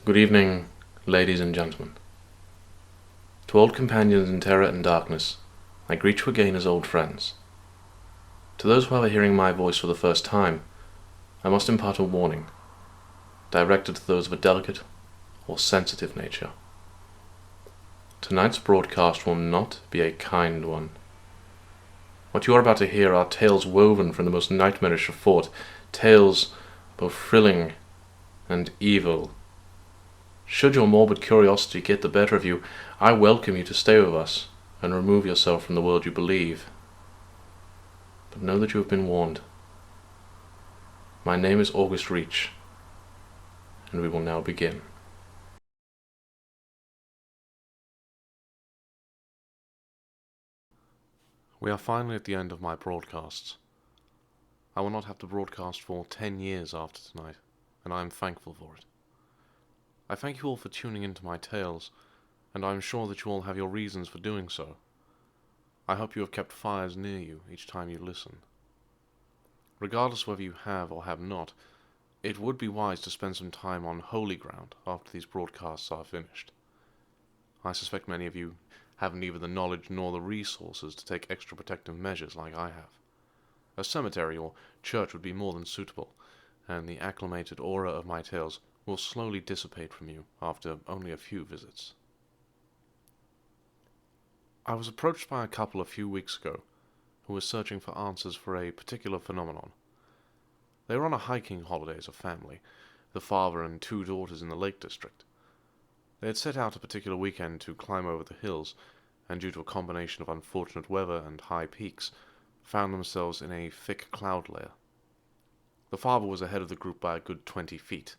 Good evening, ladies and gentlemen. To old companions in terror and darkness, I greet you again as old friends. To those who are hearing my voice for the first time, I must impart a warning, directed to those of a delicate or sensitive nature. Tonight's broadcast will not be a kind one. What you are about to hear are tales woven from the most nightmarish of thought, tales both thrilling and evil. Should your morbid curiosity get the better of you, I welcome you to stay with us and remove yourself from the world you believe. But know that you have been warned. My name is August Reach, and we will now begin. We are finally at the end of my broadcasts. I will not have to broadcast for 10 years after tonight, and I am thankful for it. I thank you all for tuning into my tales, and I am sure that you all have your reasons for doing so. I hope you have kept fires near you each time you listen. Regardless whether you have or have not, it would be wise to spend some time on holy ground after these broadcasts are finished. I suspect many of you have neither the knowledge nor the resources to take extra protective measures like I have. A cemetery or church would be more than suitable, and the acclimated aura of my tales will slowly dissipate from you after only a few visits. I was approached by a couple a few weeks ago who were searching for answers for a particular phenomenon. They were on a hiking holiday as a family, the father and two daughters in the Lake District. They had set out a particular weekend to climb over the hills, and due to a combination of unfortunate weather and high peaks, found themselves in a thick cloud layer. The father was ahead of the group by a good 20 feet,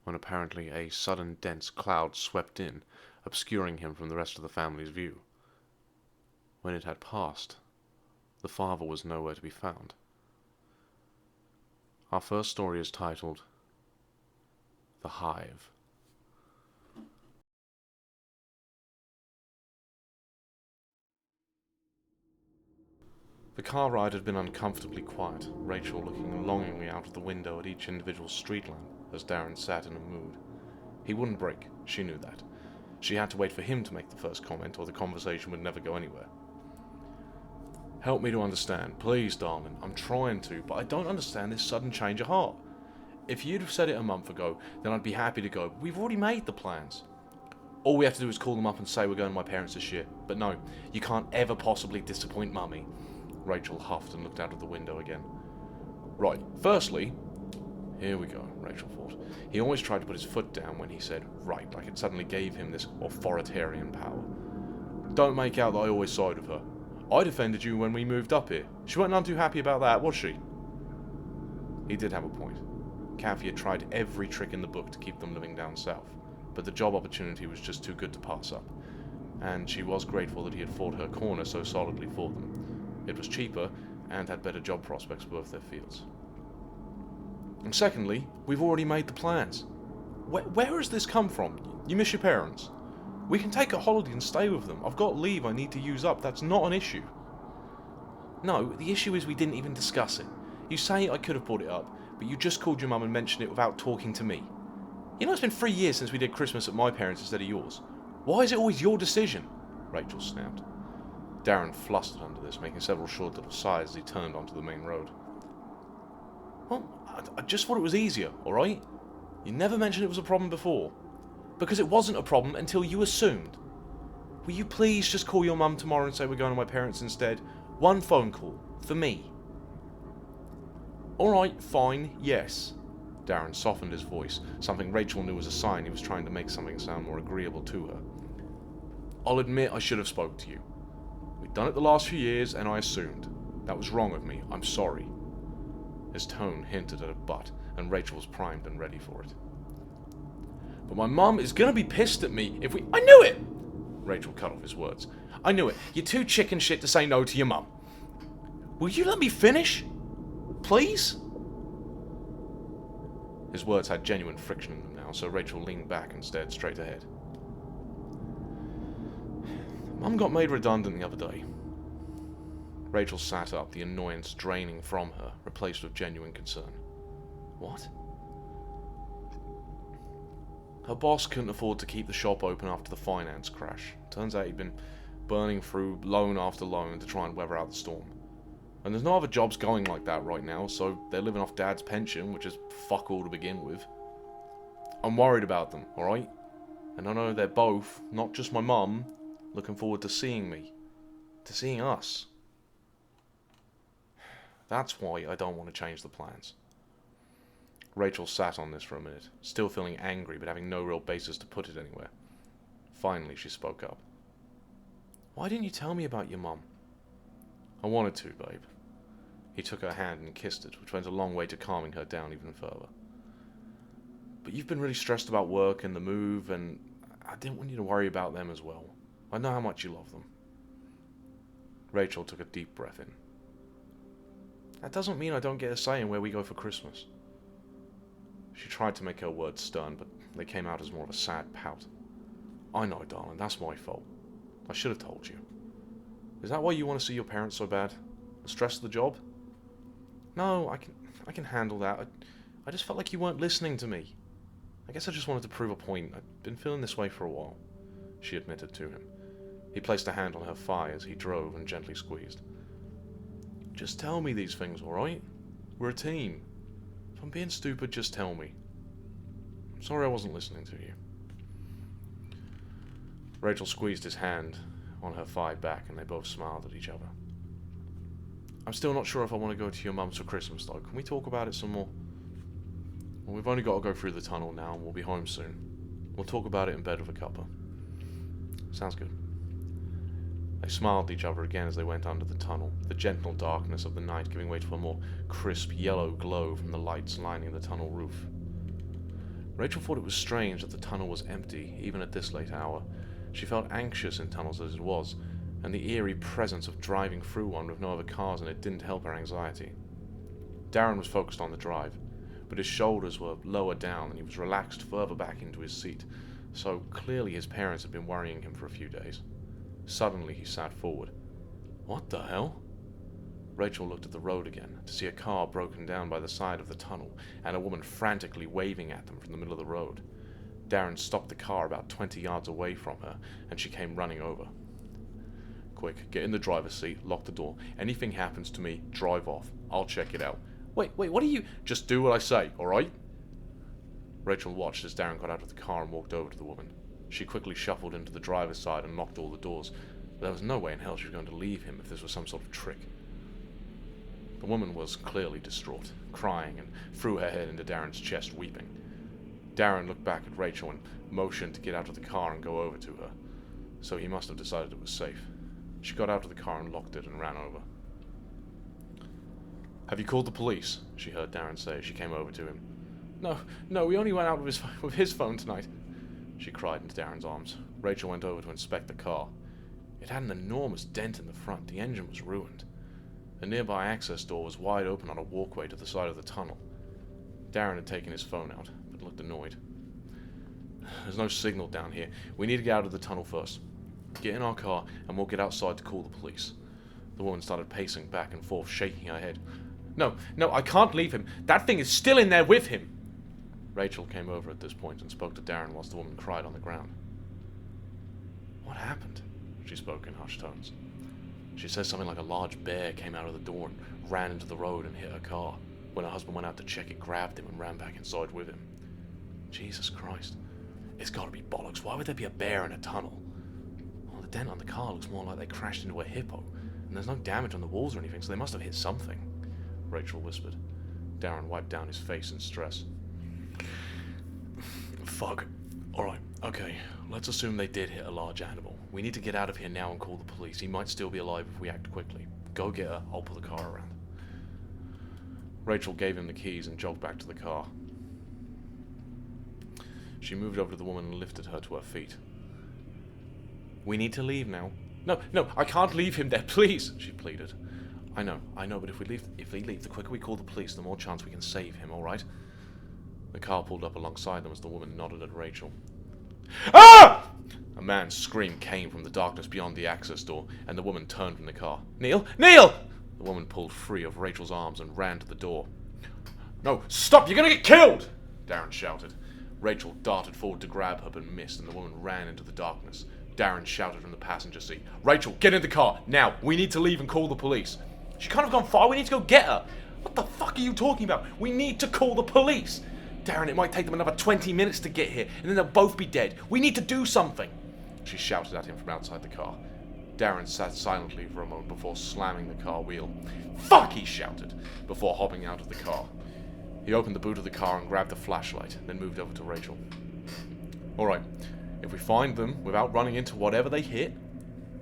when apparently a sudden dense cloud swept in, obscuring him from the rest of the family's view. When it had passed, the father was nowhere to be found. Our first story is titled The Hive. The car ride had been uncomfortably quiet, Rachel looking longingly out of the window at each individual street lamp as Darren sat in a mood. He wouldn't break, she knew that. She had to wait for him to make the first comment or the conversation would never go anywhere. Help me to understand, please, darling. I'm trying to, but I don't understand this sudden change of heart. If you'd have said it a month ago, then I'd be happy to go, but we've already made the plans. All we have to do is call them up and say we're going to my parents this year. But no, you can't ever possibly disappoint Mummy. Rachel huffed and looked out of the window again. Right, firstly, here we go, Rachel thought. He always tried to put his foot down when he said right, like it suddenly gave him this authoritarian power. Don't make out that I always side with her. I defended you when we moved up here. She wasn't none too happy about that, was she? He did have a point. Kathy had tried every trick in the book to keep them living down south, but the job opportunity was just too good to pass up, and she was grateful that he had fought her corner so solidly for them. It was cheaper, and had better job prospects for both their fields. And secondly, we've already made the plans. Where has this come from? You miss your parents? We can take a holiday and stay with them. I've got leave I need to use up. That's not an issue. No, the issue is we didn't even discuss it. You say I could have brought it up, but you just called your mum and mentioned it without talking to me. You know it's been 3 years since we did Christmas at my parents' instead of yours. Why is it always your decision? Rachel snapped. Darren flustered under this, making several short little sighs as he turned onto the main road. Well, I just thought it was easier, alright? You never mentioned it was a problem before. Because it wasn't a problem until you assumed. Will you please just call your mum tomorrow and say we're going to my parents instead? One phone call, for me. Alright, fine, yes. Darren softened his voice, something Rachel knew was a sign he was trying to make something sound more agreeable to her. I'll admit I should have spoke to you. We'd done it the last few years, and I assumed. That was wrong of me. I'm sorry. His tone hinted at a but, and Rachel was primed and ready for it. But my mum is gonna be pissed at me if we... I knew it! Rachel cut off his words. I knew it. You're too chicken shit to say no to your mum. Will you let me finish? Please? His words had genuine friction in them now, so Rachel leaned back and stared straight ahead. Mum got made redundant the other day. Rachel sat up, the annoyance draining from her, replaced with genuine concern. What? Her boss couldn't afford to keep the shop open after the finance crash. Turns out he'd been burning through loan after loan to try and weather out the storm. And there's no other jobs going like that right now, so they're living off Dad's pension, which is fuck all to begin with. I'm worried about them, alright? And I know they're both, not just my mum, looking forward to seeing me. To seeing us. That's why I don't want to change the plans. Rachel sat on this for a minute, still feeling angry but having no real basis to put it anywhere. Finally, she spoke up. Why didn't you tell me about your mum? I wanted to, babe. He took her hand and kissed it, which went a long way to calming her down even further. But you've been really stressed about work and the move, and I didn't want you to worry about them as well. I know how much you love them. Rachel took a deep breath in. That doesn't mean I don't get a say in where we go for Christmas. She tried to make her words stern, but they came out as more of a sad pout. I know, darling, that's my fault. I should have told you. Is that why you want to see your parents so bad? The stress of the job? No, I can handle that. I just felt like you weren't listening to me. I guess I just wanted to prove a point. I've been feeling this way for a while, she admitted to him. He placed a hand on her thigh as he drove and gently squeezed. Just tell me these things, alright? We're a team. If I'm being stupid, just tell me. I'm sorry I wasn't listening to you. Rachel squeezed his hand on her thigh back and they both smiled at each other. I'm still not sure if I want to go to your mum's for Christmas though. Can we talk about it some more? Well, we've only got to go through the tunnel now and we'll be home soon. We'll talk about it in bed with a cuppa. Sounds good. They smiled at each other again as they went under the tunnel, the gentle darkness of the night giving way to a more crisp yellow glow from the lights lining the tunnel roof. Rachel thought it was strange that the tunnel was empty, even at this late hour. She felt anxious in tunnels as it was, and the eerie presence of driving through one with no other cars in it didn't help her anxiety. Darren was focused on the drive, but his shoulders were lower down and he was relaxed further back into his seat, so clearly his parents had been worrying him for a few days. Suddenly he sat forward. What the hell? Rachel looked at the road again to see a car broken down by the side of the tunnel and a woman frantically waving at them from the middle of the road. Darren stopped the car about 20 yards away from her and she came running over. Quick, get in the driver's seat, lock the door. Anything happens to me, drive off. I'll check it out. Wait, what are you... Just do what I say, alright? Rachel watched as Darren got out of the car and walked over to the woman. She quickly shuffled into the driver's side and locked all the doors, but there was no way in hell she was going to leave him if this was some sort of trick. The woman was clearly distraught, crying, and threw her head into Darren's chest, weeping. Darren looked back at Rachel and motioned to get out of the car and go over to her, so he must have decided it was safe. She got out of the car and locked it and ran over. Have you called the police? She heard Darren say as she came over to him. No, we only went out with his phone tonight, she cried into Darren's arms. Rachel went over to inspect the car. It had an enormous dent in the front. The engine was ruined. A nearby access door was wide open on a walkway to the side of the tunnel. Darren had taken his phone out, but looked annoyed. There's no signal down here. We need to get out of the tunnel first. Get in our car, and we'll get outside to call the police. The woman started pacing back and forth, shaking her head. No, I can't leave him. That thing is still in there with him. Rachel came over at this point and spoke to Darren whilst the woman cried on the ground. What happened? She spoke in hushed tones. She said something like a large bear came out of the door and ran into the road and hit her car. When her husband went out to check, it grabbed him and ran back inside with him. Jesus Christ. It's got to be bollocks. Why would there be a bear in a tunnel? Well, the dent on the car looks more like they crashed into a hippo, and there's no damage on the walls or anything, so they must have hit something, Rachel whispered. Darren wiped down his face in stress. Fuck. Alright, okay. Let's assume they did hit a large animal. We need to get out of here now and call the police. He might still be alive if we act quickly. Go get her. I'll pull the car around. Rachel gave him the keys and jogged back to the car. She moved over to the woman and lifted her to her feet. We need to leave now. No, I can't leave him there, please, she pleaded. I know, but if we leave, the quicker we call the police, the more chance we can save him, alright? The car pulled up alongside them as the woman nodded at Rachel. Ah! A man's scream came from the darkness beyond the access door, and the woman turned from the car. Neil! The woman pulled free of Rachel's arms and ran to the door. No, stop! You're gonna get killed! Darren shouted. Rachel darted forward to grab her but missed, and the woman ran into the darkness. Darren shouted from the passenger seat, "Rachel, get in the car, now! We need to leave and call the police." "She can't have gone far, we need to go get her." "What the fuck are you talking about? We need to call the police." "Darren, it might take them another 20 minutes to get here, and then they'll both be dead. We need to do something." She shouted at him from outside the car. Darren sat silently for a moment before slamming the car wheel. "Fuck!" he shouted, before hopping out of the car. He opened the boot of the car and grabbed the flashlight, then moved over to Rachel. "Alright, if we find them without running into whatever they hit,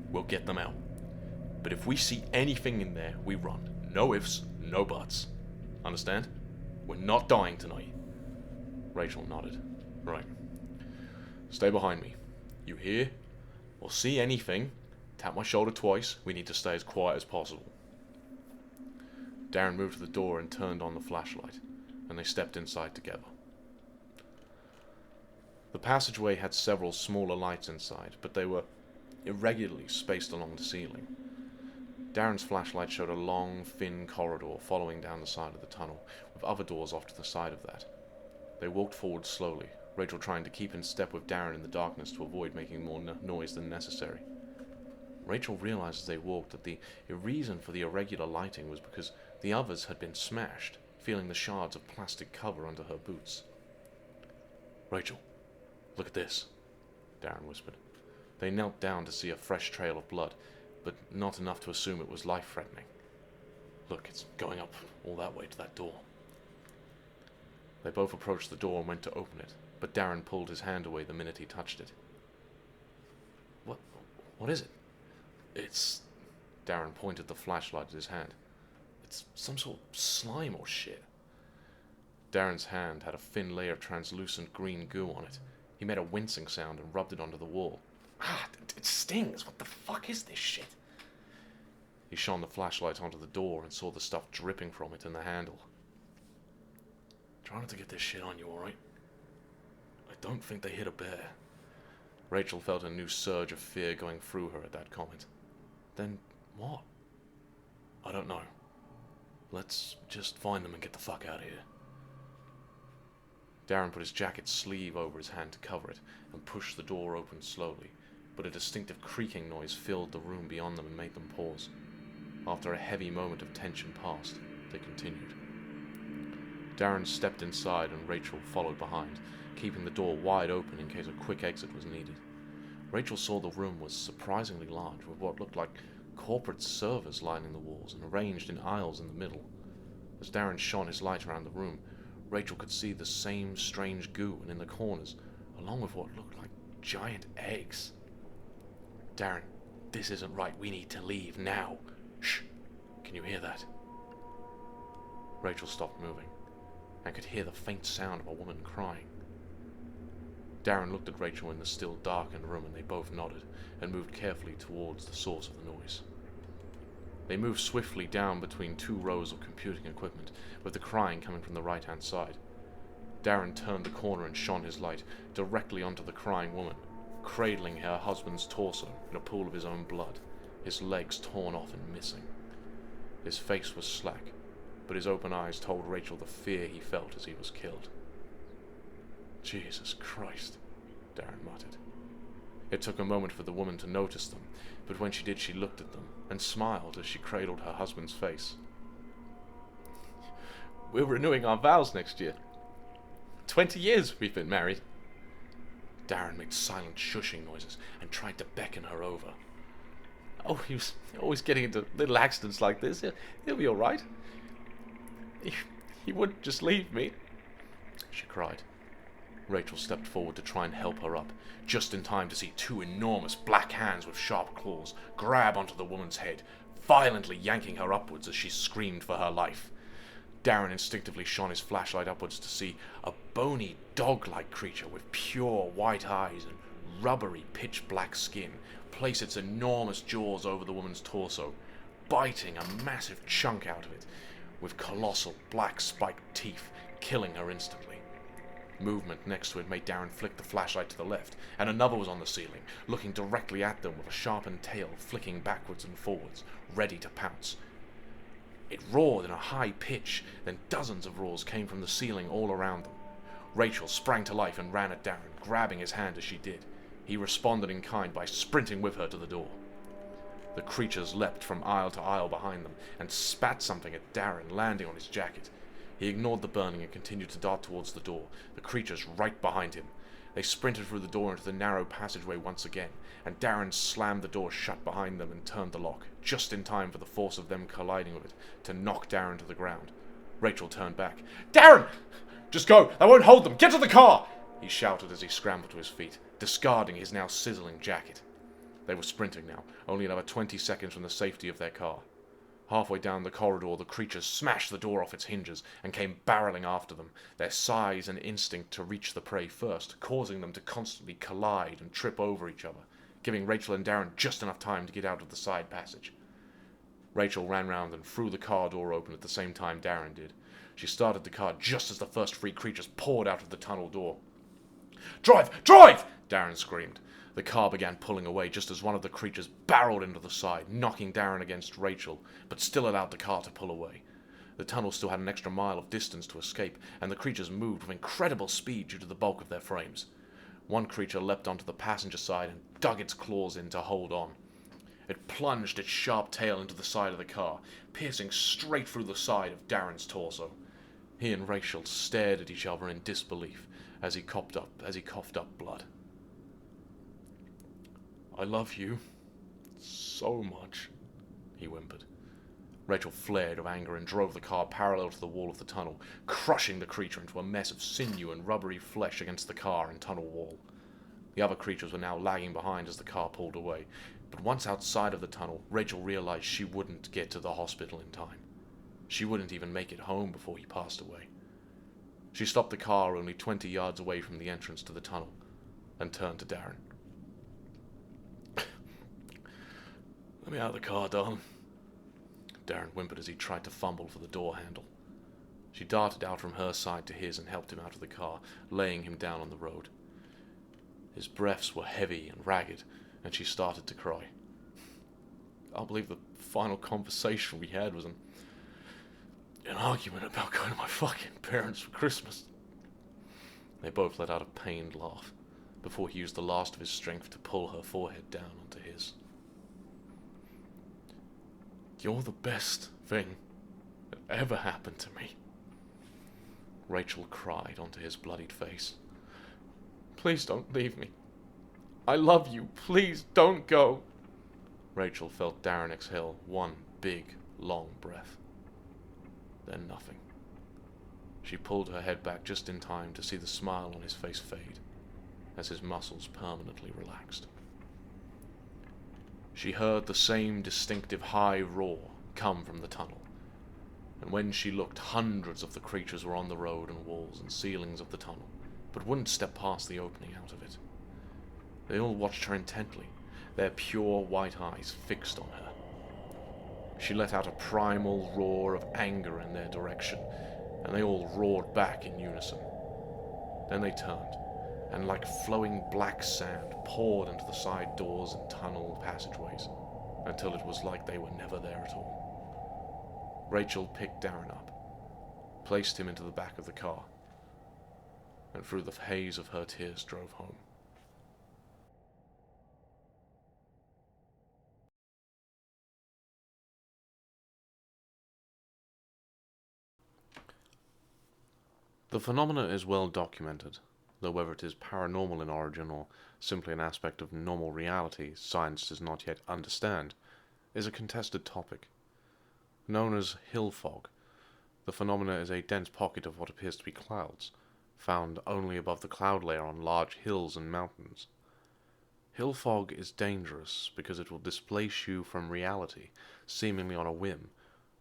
we'll get them out. But if we see anything in there, we run. No ifs, no buts. Understand? We're not dying tonight." Rachel nodded. "Right. Stay behind me. You hear or see anything, tap my shoulder twice. We need to stay as quiet as possible." Darren moved to the door and turned on the flashlight, and they stepped inside together. The passageway had several smaller lights inside, but they were irregularly spaced along the ceiling. Darren's flashlight showed a long, thin corridor following down the side of the tunnel, with other doors off to the side of that. They walked forward slowly, Rachel trying to keep in step with Darren in the darkness to avoid making more noise than necessary. Rachel realized as they walked that the reason for the irregular lighting was because the others had been smashed, feeling the shards of plastic cover under her boots. "Rachel, look at this," Darren whispered. They knelt down to see a fresh trail of blood, but not enough to assume it was life-threatening. "Look, it's going up all that way to that door." They both approached the door and went to open it, but Darren pulled his hand away the minute he touched it. What is it?" "It's..." Darren pointed the flashlight at his hand. "It's some sort of slime or shit." Darren's hand had a thin layer of translucent green goo on it. He made a wincing sound and rubbed it onto the wall. It stings. What the fuck is this shit?" He shone the flashlight onto the door and saw the stuff dripping from it in the handle. "Try not to get this shit on you, alright? I don't think they hit a bear." Rachel felt a new surge of fear going through her at that comment. "Then what?" "I don't know. Let's just find them and get the fuck out of here." Darren put his jacket sleeve over his hand to cover it and pushed the door open slowly, but a distinctive creaking noise filled the room beyond them and made them pause. After a heavy moment of tension passed, they continued. Darren stepped inside and Rachel followed behind, keeping the door wide open in case a quick exit was needed. Rachel saw the room was surprisingly large, with what looked like corporate servers lining the walls and arranged in aisles in the middle. As Darren shone his light around the room, Rachel could see the same strange goo and in the corners, along with what looked like giant eggs. "Darren, this isn't right. We need to leave now. Shh! Can you hear that?" Rachel stopped moving and could hear the faint sound of a woman crying. Darren looked at Rachel in the still darkened room and they both nodded and moved carefully towards the source of the noise. They moved swiftly down between two rows of computing equipment, with the crying coming from the right-hand side. Darren turned the corner and shone his light directly onto the crying woman, cradling her husband's torso in a pool of his own blood, his legs torn off and missing. His face was slack, but his open eyes told Rachel the fear he felt as he was killed. "Jesus Christ," Darren muttered. It took a moment for the woman to notice them, but when she did, she looked at them and smiled as she cradled her husband's face. "We're renewing our vows next year. 20 years we've been married." Darren made silent shushing noises and tried to beckon her over. "Oh, he was always getting into little accidents like this. He'll be all right. He wouldn't just leave me," she cried. Rachel stepped forward to try and help her up, just in time to see two enormous black hands with sharp claws grab onto the woman's head, violently yanking her upwards as she screamed for her life. Darren instinctively shone his flashlight upwards to see a bony, dog-like creature with pure white eyes and rubbery, pitch-black skin place its enormous jaws over the woman's torso, biting a massive chunk out of it, with colossal black spiked teeth, killing her instantly. Movement next to it made Darren flick the flashlight to the left, and another was on the ceiling, looking directly at them with a sharpened tail flicking backwards and forwards, ready to pounce. It roared in a high pitch, then dozens of roars came from the ceiling all around them. Rachel sprang to life and ran at Darren, grabbing his hand as she did. He responded in kind by sprinting with her to the door. The creatures leapt from aisle to aisle behind them and spat something at Darren, landing on his jacket. He ignored the burning and continued to dart towards the door, the creatures right behind him. They sprinted through the door into the narrow passageway once again, and Darren slammed the door shut behind them and turned the lock, just in time for the force of them colliding with it to knock Darren to the ground. Rachel turned back. "Darren! Just go! I won't hold them! Get to the car!" he shouted as he scrambled to his feet, discarding his now sizzling jacket. They were sprinting now, only another 20 seconds from the safety of their car. Halfway down the corridor, the creatures smashed the door off its hinges and came barreling after them, their size and instinct to reach the prey first, causing them to constantly collide and trip over each other, giving Rachel and Darren just enough time to get out of the side passage. Rachel ran round and threw the car door open at the same time Darren did. She started the car just as the first three creatures poured out of the tunnel door. "Drive! Drive!" Darren screamed. The car began pulling away just as one of the creatures barreled into the side, knocking Darren against Rachel, but still allowed the car to pull away. The tunnel still had an extra mile of distance to escape, and the creatures moved with incredible speed due to the bulk of their frames. One creature leapt onto the passenger side and dug its claws in to hold on. It plunged its sharp tail into the side of the car, piercing straight through the side of Darren's torso. He and Rachel stared at each other in disbelief as he coughed up blood. "I love you so much," he whimpered. Rachel flared with anger and drove the car parallel to the wall of the tunnel, crushing the creature into a mess of sinew and rubbery flesh against the car and tunnel wall. The other creatures were now lagging behind as the car pulled away, but once outside of the tunnel, Rachel realized she wouldn't get to the hospital in time. She wouldn't even make it home before he passed away. She stopped the car only 20 yards away from the entrance to the tunnel and turned to Darren. "Let me out of the car, darling," Darren whimpered as he tried to fumble for the door handle. She darted out from her side to his and helped him out of the car, laying him down on the road. His breaths were heavy and ragged, and she started to cry. "I believe the final conversation we had was an argument about going to my fucking parents for Christmas." They both let out a pained laugh before he used the last of his strength to pull her forehead down onto his. "You're the best thing that ever happened to me," Rachel cried onto his bloodied face. "Please don't leave me. I love you. Please don't go." Rachel felt Darren exhale one big, long breath. Then nothing. She pulled her head back just in time to see the smile on his face fade as his muscles permanently relaxed. She heard the same distinctive high roar come from the tunnel, and when she looked, hundreds of the creatures were on the road and walls and ceilings of the tunnel, but wouldn't step past the opening out of it. They all watched her intently, their pure white eyes fixed on her. She let out a primal roar of anger in their direction, and they all roared back in unison. Then they turned, and like flowing black sand, poured into the side doors and tunnel passageways, until it was like they were never there at all. Rachel picked Darren up, placed him into the back of the car, and through the haze of her tears drove home. The phenomena is well documented, though whether it is paranormal in origin or simply an aspect of normal reality science does not yet understand, is a contested topic. Known as Hillfog, the phenomena is a dense pocket of what appears to be clouds, found only above the cloud layer on large hills and mountains. Hillfog is dangerous because it will displace you from reality, seemingly on a whim,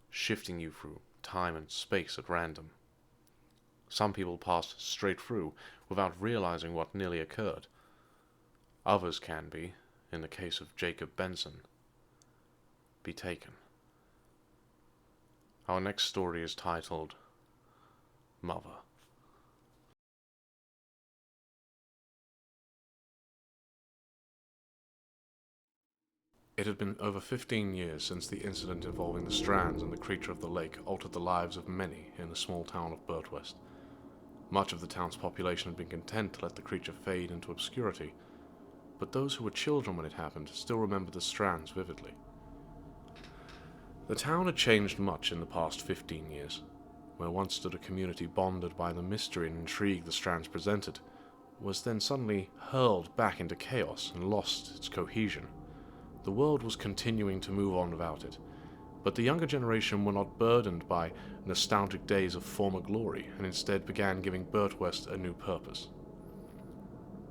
shifting you through time and space at random. Some people pass straight through without realizing what nearly occurred. Others can be, in the case of Jacob Benson, be taken. Our next story is titled Mother. It had been over 15 years since the incident involving the strands and the creature of the lake altered the lives of many in the small town of Birdwest. Much of the town's population had been content to let the creature fade into obscurity, but those who were children when it happened still remembered the strands vividly. The town had changed much in the past 15 years. Where once stood a community bonded by the mystery and intrigue the strands presented, was then suddenly hurled back into chaos and lost its cohesion. The world was continuing to move on without it, but the younger generation were not burdened by nostalgic days of former glory, and instead began giving Birtwest a new purpose.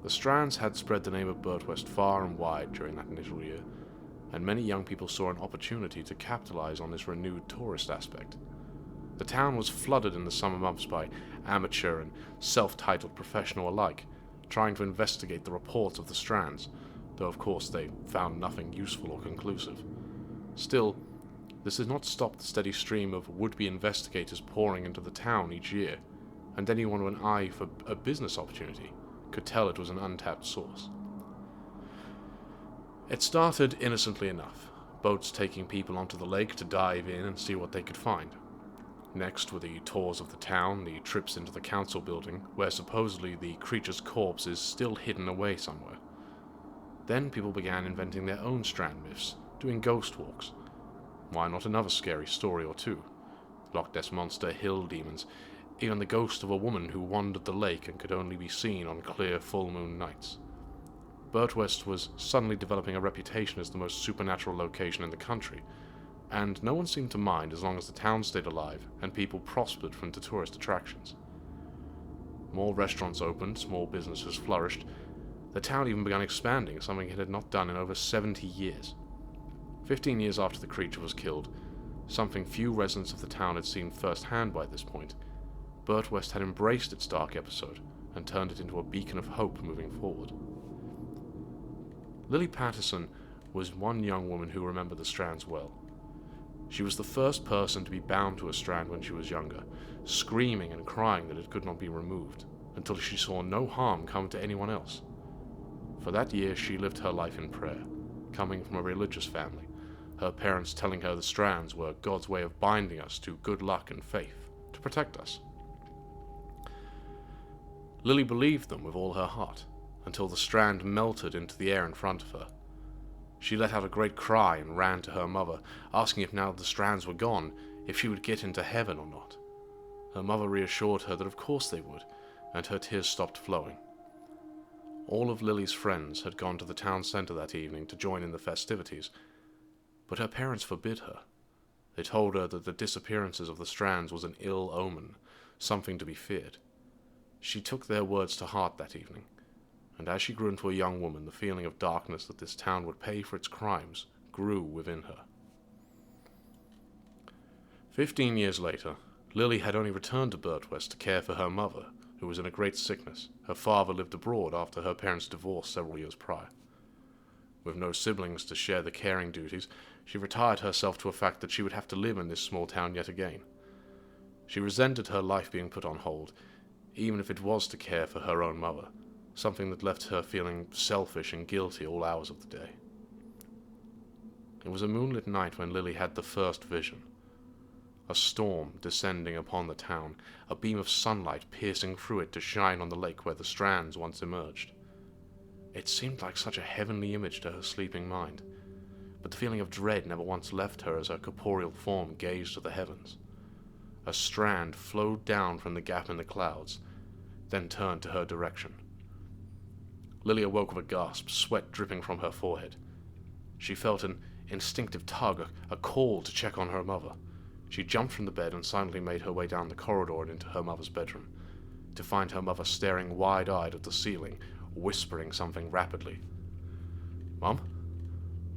The strands had spread the name of Birtwest far and wide during that initial year, and many young people saw an opportunity to capitalize on this renewed tourist aspect. The town was flooded in the summer months by amateur and self-titled professional alike, trying to investigate the reports of the strands, though of course they found nothing useful or conclusive. Still, this did not stop the steady stream of would-be investigators pouring into the town each year, and anyone with an eye for a business opportunity could tell it was an untapped source. It started innocently enough, boats taking people onto the lake to dive in and see what they could find. Next were the tours of the town, the trips into the council building, where supposedly the creature's corpse is still hidden away somewhere. Then people began inventing their own strand myths, doing ghost walks. Why not another scary story or two? Loch Ness Monster, hill demons, even the ghost of a woman who wandered the lake and could only be seen on clear full moon nights. Birtwest was suddenly developing a reputation as the most supernatural location in the country, and no one seemed to mind as long as the town stayed alive and people prospered from the tourist attractions. More restaurants opened, small businesses flourished. The town even began expanding, something it had not done in over 70 years. 15 years after the creature was killed, something few residents of the town had seen firsthand by this point, Birtwest had embraced its dark episode and turned it into a beacon of hope moving forward. Lily Patterson was one young woman who remembered the strands well. She was the first person to be bound to a strand when she was younger, screaming and crying that it could not be removed, until she saw no harm come to anyone else. For that year she lived her life in prayer, coming from a religious family, her parents telling her the strands were God's way of binding us to good luck and faith, to protect us. Lily believed them with all her heart, until the strand melted into the air in front of her. She let out a great cry and ran to her mother, asking if now the strands were gone, if she would get into heaven or not. Her mother reassured her that of course they would, and her tears stopped flowing. All of Lily's friends had gone to the town centre that evening to join in the festivities, but her parents forbid her. They told her that the disappearances of the strands was an ill omen, something to be feared. She took their words to heart that evening, and as she grew into a young woman, the feeling of darkness that this town would pay for its crimes grew within her. 15 years later, Lily had only returned to Birtwest to care for her mother, who was in a great sickness. Her father lived abroad after her parents' divorce several years prior. With no siblings to share the caring duties, she retired herself to a fact that she would have to live in this small town yet again. She resented her life being put on hold, even if it was to care for her own mother, something that left her feeling selfish and guilty all hours of the day. It was a moonlit night when Lily had the first vision. A storm descending upon the town, a beam of sunlight piercing through it to shine on the lake where the strands once emerged. It seemed like such a heavenly image to her sleeping mind, but the feeling of dread never once left her as her corporeal form gazed to the heavens. A strand flowed down from the gap in the clouds, then turned to her direction. Lily awoke with a gasp, sweat dripping from her forehead. She felt an instinctive tug, a call to check on her mother. She jumped from the bed and silently made her way down the corridor and into her mother's bedroom, to find her mother staring wide-eyed at the ceiling, whispering something rapidly. "Mum?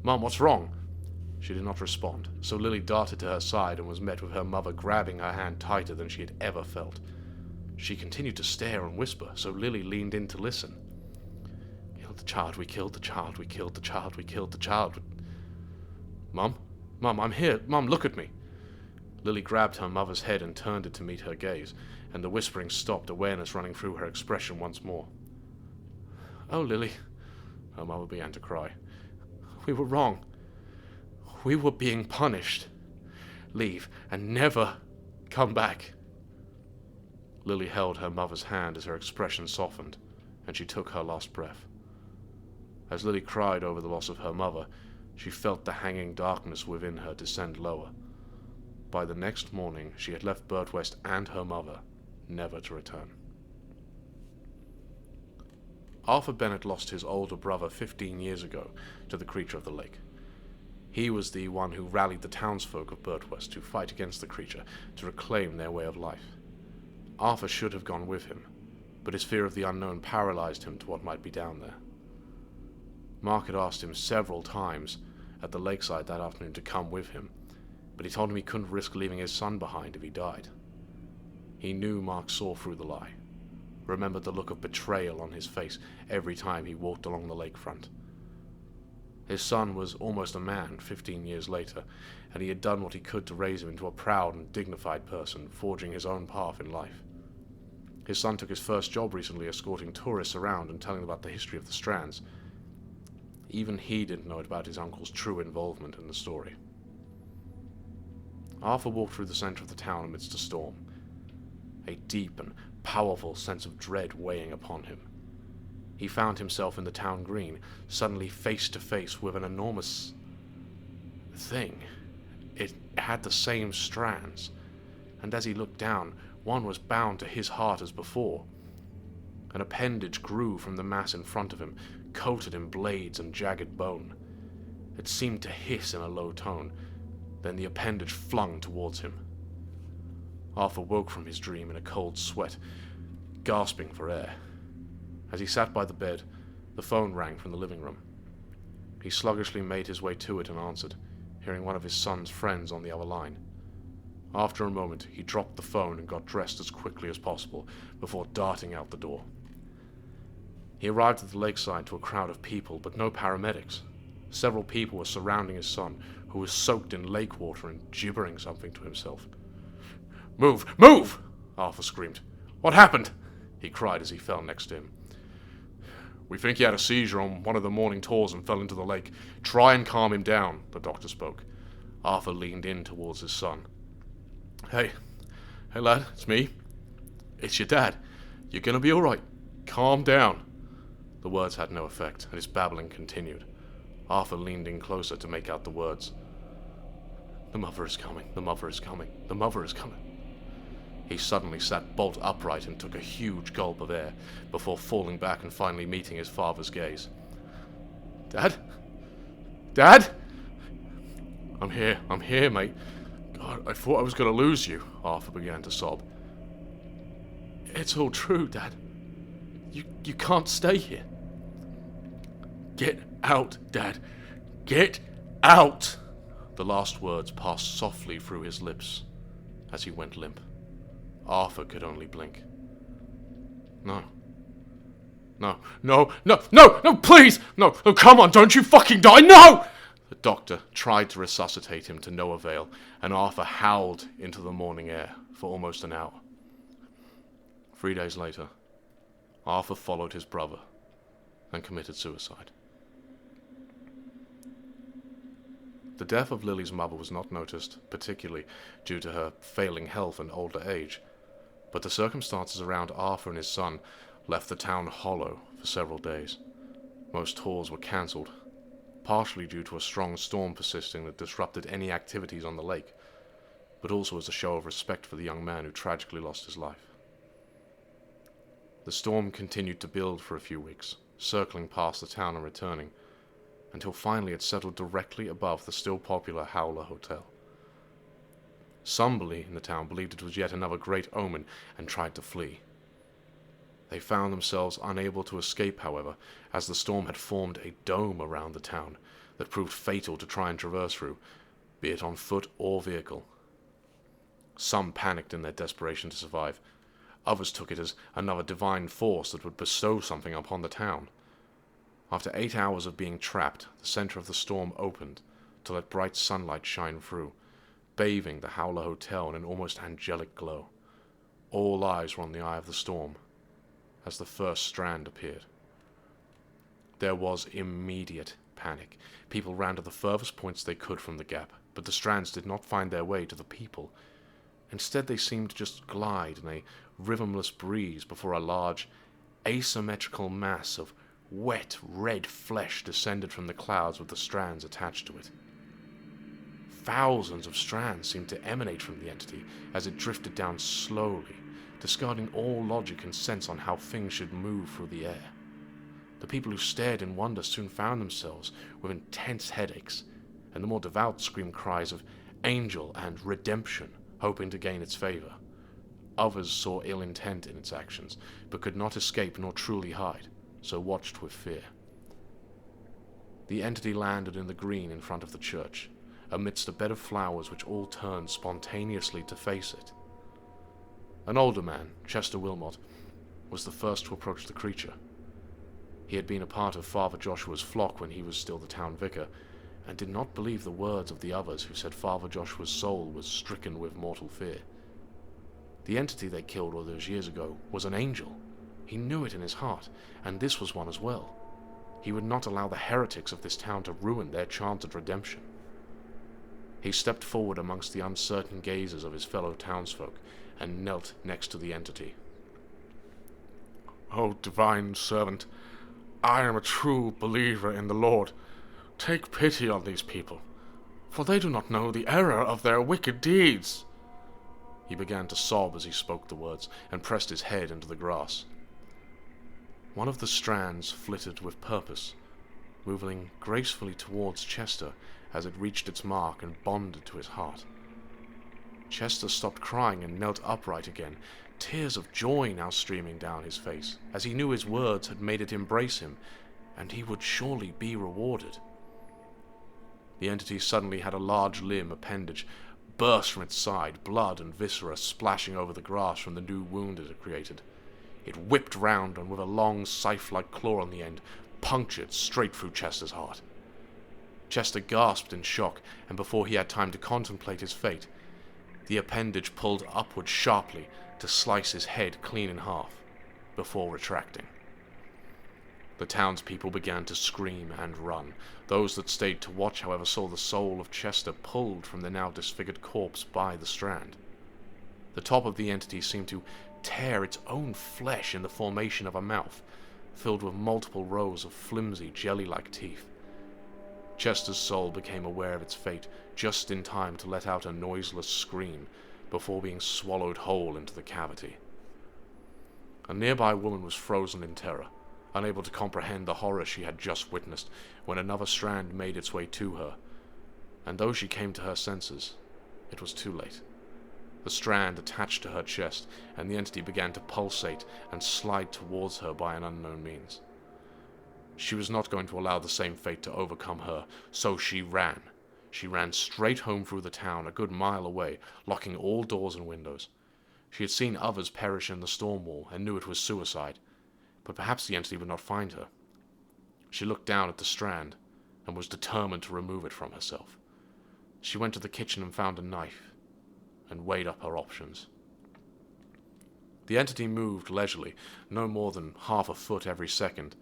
Mum, what's wrong?" She did not respond, so Lily darted to her side and was met with her mother grabbing her hand tighter than she had ever felt. She continued to stare and whisper, so Lily leaned in to listen. "Killed the child, we killed the child, we killed the child, we killed the child. Mum? Mum, I'm here. Mum, look at me." Lily grabbed her mother's head and turned it to meet her gaze, and the whispering stopped, awareness running through her expression once more. "Oh, Lily," her mother began to cry. "We were wrong. We were being punished. Leave and never come back." Lily held her mother's hand as her expression softened, and she took her last breath. As Lily cried over the loss of her mother, she felt the hanging darkness within her descend lower. By the next morning, she had left Birdwest and her mother, never to return. Arthur Bennett lost his older brother 15 years ago to the creature of the lake. He was the one who rallied the townsfolk of Birdwest to fight against the creature, to reclaim their way of life. Arthur should have gone with him, but his fear of the unknown paralyzed him to what might be down there. Mark had asked him several times at the lakeside that afternoon to come with him, but he told him he couldn't risk leaving his son behind if he died. He knew Mark saw through the lie, remembered the look of betrayal on his face every time he walked along the lakefront. His son was almost a man 15 years later, and he had done what he could to raise him into a proud and dignified person, forging his own path in life. His son took his first job recently escorting tourists around and telling them about the history of the Strands. Even he didn't know about his uncle's true involvement in the story. Arthur walked through the center of the town amidst a storm, a deep and powerful sense of dread weighing upon him. He found himself in the town green, suddenly face to face with an enormous thing. It had the same strands, and as he looked down, one was bound to his heart as before. An appendage grew from the mass in front of him, coated in blades and jagged bone. It seemed to hiss in a low tone, then the appendage flung towards him. Arthur woke from his dream in a cold sweat, gasping for air. As he sat by the bed, the phone rang from the living room. He sluggishly made his way to it and answered, hearing one of his son's friends on the other line. After a moment, he dropped the phone and got dressed as quickly as possible before darting out the door. He arrived at the lakeside to a crowd of people, but no paramedics. Several people were surrounding his son, who was soaked in lake water and gibbering something to himself. "Move! Move!" Arthur screamed. "What happened?" he cried as he fell next to him. "We think he had a seizure on one of the morning tours and fell into the lake. Try and calm him down," the doctor spoke. Arthur leaned in towards his son. Hey lad, it's me. It's your dad. You're gonna be alright. Calm down." The words had no effect, and his babbling continued. Arthur leaned in closer to make out the words. "The mother is coming, the mother is coming, the mother is coming." He suddenly sat bolt upright and took a huge gulp of air, before falling back and finally meeting his father's gaze. "Dad? Dad? I'm here, mate. God, I thought I was gonna lose you," Arthur began to sob. "It's all true, Dad. You can't stay here." "Get out, Dad. Get out!" The last words passed softly through his lips as he went limp. Arthur could only blink. No, please! No, come on, don't you fucking die, no! The doctor tried to resuscitate him to no avail, and Arthur howled into the morning air for almost an hour. 3 days later, Arthur followed his brother and committed suicide. The death of Lily's mother was not noticed, particularly due to her failing health and older age, but the circumstances around Arthur and his son left the town hollow for several days. Most tours were cancelled, partially due to a strong storm persisting that disrupted any activities on the lake, but also as a show of respect for the young man who tragically lost his life. The storm continued to build for a few weeks, circling past the town and returning, until finally it settled directly above the still popular Howler Hotel. Somebody in the town believed it was yet another great omen and tried to flee. They found themselves unable to escape, however, as the storm had formed a dome around the town that proved fatal to try and traverse through, be it on foot or vehicle. Some panicked in their desperation to survive. Others took it as another divine force that would bestow something upon the town. After 8 hours of being trapped, the center of the storm opened to let bright sunlight shine through, bathing the Howler Hotel in an almost angelic glow. All eyes were on the eye of the storm as the first strand appeared. There was immediate panic. People ran to the furthest points they could from the gap, but the strands did not find their way to the people, Instead, they seemed to just glide in a rhythmless breeze before a large, asymmetrical mass of wet, red flesh descended from the clouds with the strands attached to it. Thousands of strands seemed to emanate from the entity as it drifted down slowly, discarding all logic and sense on how things should move through the air. The people who stared in wonder soon found themselves with intense headaches, and the more devout screamed cries of angel and redemption, hoping to gain its favor. Others saw ill intent in its actions, but could not escape nor truly hide, so watched with fear. The entity landed in the green in front of the church, amidst a bed of flowers which all turned spontaneously to face it. An older man, Chester Wilmot, was the first to approach the creature. He had been a part of Father Joshua's flock when he was still the town vicar, and did not believe the words of the others who said Father Joshua's soul was stricken with mortal fear. The entity they killed all those years ago was an angel. He knew it in his heart, and this was one as well. He would not allow the heretics of this town to ruin their chance at redemption. He stepped forward amongst the uncertain gazes of his fellow townsfolk and knelt next to the entity. "O divine servant, I am a true believer in the Lord. Take pity on these people, for they do not know the error of their wicked deeds." He began to sob as he spoke the words, and pressed his head into the grass. One of the strands flitted with purpose, moving gracefully towards Chester as it reached its mark and bonded to his heart. Chester stopped crying and knelt upright again, tears of joy now streaming down his face, as he knew his words had made it embrace him, and he would surely be rewarded. The entity suddenly had a large limb appendage burst from its side, blood and viscera splashing over the grass from the new wound it had created. It whipped round and with a long scythe-like claw on the end, punctured straight through Chester's heart. Chester gasped in shock, and before he had time to contemplate his fate, the appendage pulled upward sharply to slice his head clean in half, before retracting. The townspeople began to scream and run. Those that stayed to watch, however, saw the soul of Chester pulled from the now disfigured corpse by the strand. The top of the entity seemed to tear its own flesh in the formation of a mouth, filled with multiple rows of flimsy, jelly-like teeth. Chester's soul became aware of its fate just in time to let out a noiseless scream before being swallowed whole into the cavity. A nearby woman was frozen in terror, unable to comprehend the horror she had just witnessed, when another strand made its way to her, and though she came to her senses, it was too late. The strand attached to her chest, and the entity began to pulsate and slide towards her by an unknown means. She was not going to allow the same fate to overcome her, so she ran. She ran straight home through the town, a good mile away, locking all doors and windows. She had seen others perish in the storm wall, and knew it was suicide, but perhaps the entity would not find her. She looked down at the strand, and was determined to remove it from herself. She went to the kitchen and found a knife, and weighed up her options. The entity moved leisurely, no more than half a foot every second,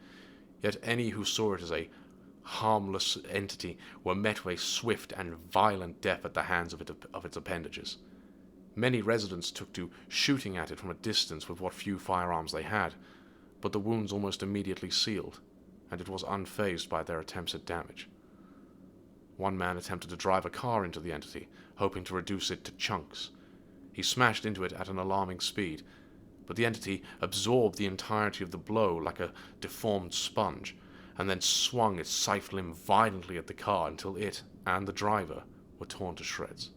yet any who saw it as a harmless entity were met with a swift and violent death at the hands of its appendages. Many residents took to shooting at it from a distance with what few firearms they had, but the wounds almost immediately sealed, and it was unfazed by their attempts at damage. One man attempted to drive a car into the entity, hoping to reduce it to chunks. He smashed into it at an alarming speed, but the entity absorbed the entirety of the blow like a deformed sponge, and then swung its scythe limb violently at the car until it and the driver were torn to shreds.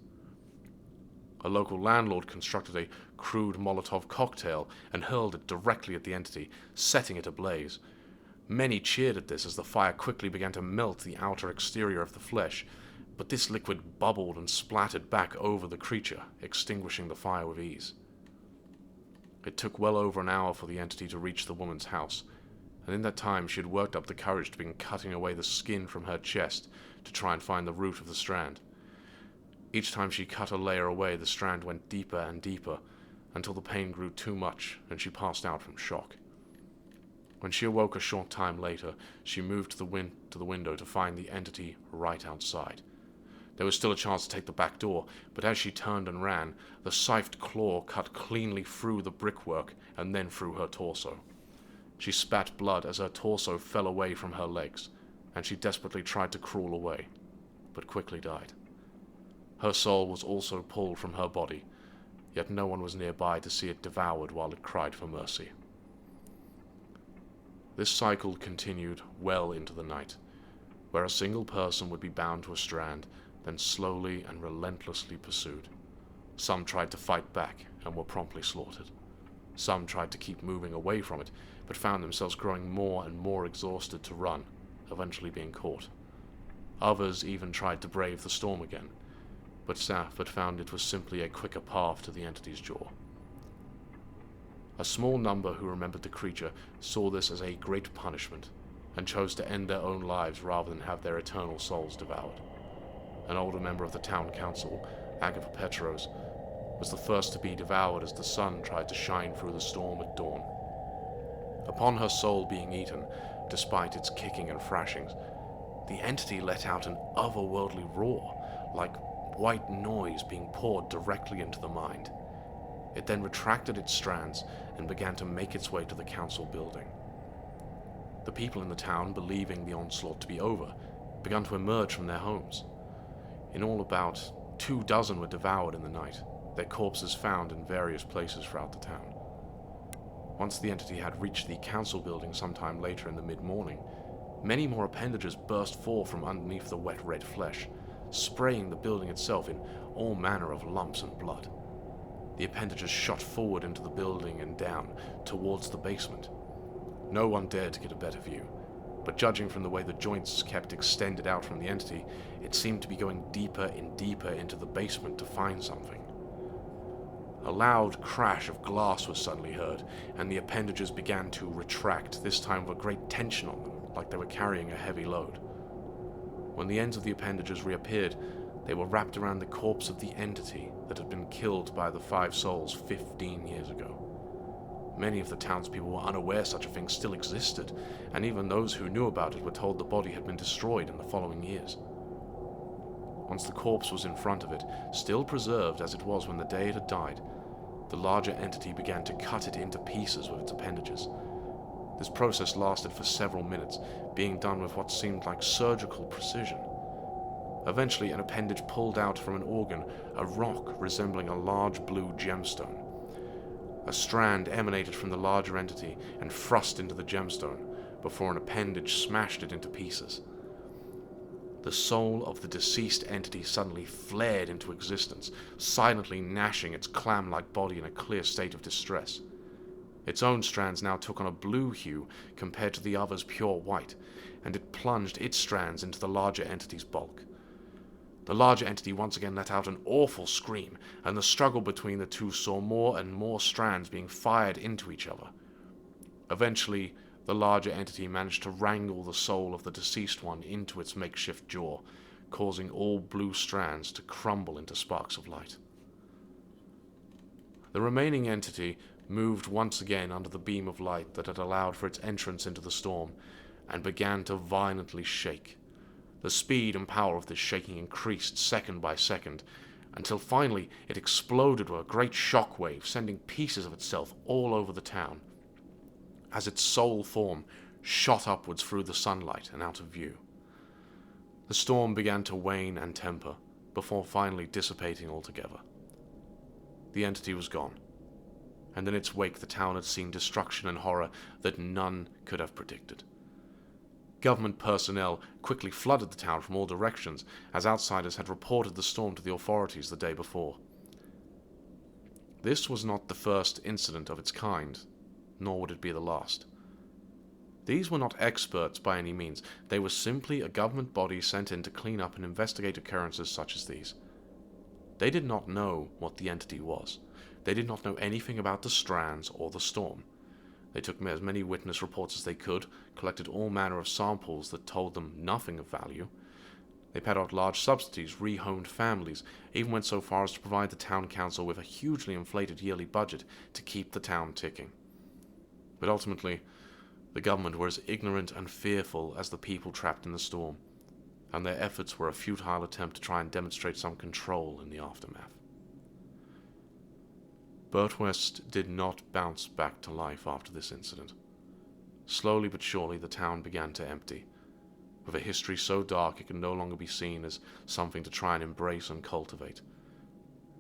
A local landlord constructed a crude Molotov cocktail and hurled it directly at the entity, setting it ablaze. Many cheered at this as the fire quickly began to melt the outer exterior of the flesh, but this liquid bubbled and splattered back over the creature, extinguishing the fire with ease. It took well over an hour for the entity to reach the woman's house, and in that time she had worked up the courage to begin cutting away the skin from her chest to try and find the root of the strand. Each time she cut a layer away, the strand went deeper and deeper, until the pain grew too much and she passed out from shock. When she awoke a short time later, she moved to the window to find the entity right outside. There was still a chance to take the back door, but as she turned and ran, the scythed claw cut cleanly through the brickwork and then through her torso. She spat blood as her torso fell away from her legs, and she desperately tried to crawl away, but quickly died. Her soul was also pulled from her body, yet no one was nearby to see it devoured while it cried for mercy. This cycle continued well into the night, where a single person would be bound to a strand, then slowly and relentlessly pursued. Some tried to fight back and were promptly slaughtered. Some tried to keep moving away from it, but found themselves growing more and more exhausted to run, eventually being caught. Others even tried to brave the storm again, but found it was simply a quicker path to the entity's jaw. A small number who remembered the creature saw this as a great punishment, and chose to end their own lives rather than have their eternal souls devoured. An older member of the town council, Agatha Petros, was the first to be devoured as the sun tried to shine through the storm at dawn. Upon her soul being eaten, despite its kicking and thrashings, the entity let out an otherworldly roar, like white noise being poured directly into the mind. It then retracted its strands and began to make its way to the council building. The people in the town, believing the onslaught to be over, began to emerge from their homes. In all, about 24 were devoured in the night, their corpses found in various places throughout the town. Once the entity had reached the council building sometime later in the mid-morning, many more appendages burst forth from underneath the wet red flesh, spraying the building itself in all manner of lumps and blood. The appendages shot forward into the building and down, towards the basement. No one dared to get a better view, but judging from the way the joints kept extended out from the entity, it seemed to be going deeper and deeper into the basement to find something. A loud crash of glass was suddenly heard, and the appendages began to retract, this time with great tension on them, like they were carrying a heavy load. When the ends of the appendages reappeared, they were wrapped around the corpse of the entity that had been killed by the 5 souls 15 years ago. Many of the townspeople were unaware such a thing still existed, and even those who knew about it were told the body had been destroyed in the following years. Once the corpse was in front of it, still preserved as it was when the day it had died, the larger entity began to cut it into pieces with its appendages. This process lasted for several minutes, being done with what seemed like surgical precision. Eventually, an appendage pulled out from an organ a rock resembling a large blue gemstone. A strand emanated from the larger entity and thrust into the gemstone, before an appendage smashed it into pieces. The soul of the deceased entity suddenly flared into existence, silently gnashing its clam-like body in a clear state of distress. Its own strands now took on a blue hue compared to the other's pure white, and it plunged its strands into the larger entity's bulk. The larger entity once again let out an awful scream, and the struggle between the two saw more and more strands being fired into each other. Eventually, the larger entity managed to wrangle the soul of the deceased one into its makeshift jaw, causing all blue strands to crumble into sparks of light. The remaining entity moved once again under the beam of light that had allowed for its entrance into the storm, and began to violently shake. The speed and power of this shaking increased second by second, until finally it exploded with a great shockwave, sending pieces of itself all over the town, as its soul form shot upwards through the sunlight and out of view. The storm began to wane and temper, before finally dissipating altogether. The entity was gone, and in its wake the town had seen destruction and horror that none could have predicted. Government personnel quickly flooded the town from all directions, as outsiders had reported the storm to the authorities the day before. This was not the first incident of its kind, nor would it be the last. These were not experts by any means. They were simply a government body sent in to clean up and investigate occurrences such as these. They did not know what the entity was. They did not know anything about the strands or the storm. They took as many witness reports as they could, collected all manner of samples that told them nothing of value. They paid out large subsidies, rehomed families, even went so far as to provide the town council with a hugely inflated yearly budget to keep the town ticking. But ultimately, the government were as ignorant and fearful as the people trapped in the storm, and their efforts were a futile attempt to try and demonstrate some control in the aftermath. Birtwest did not bounce back to life after this incident. Slowly but surely, the town began to empty, with a history so dark it could no longer be seen as something to try and embrace and cultivate.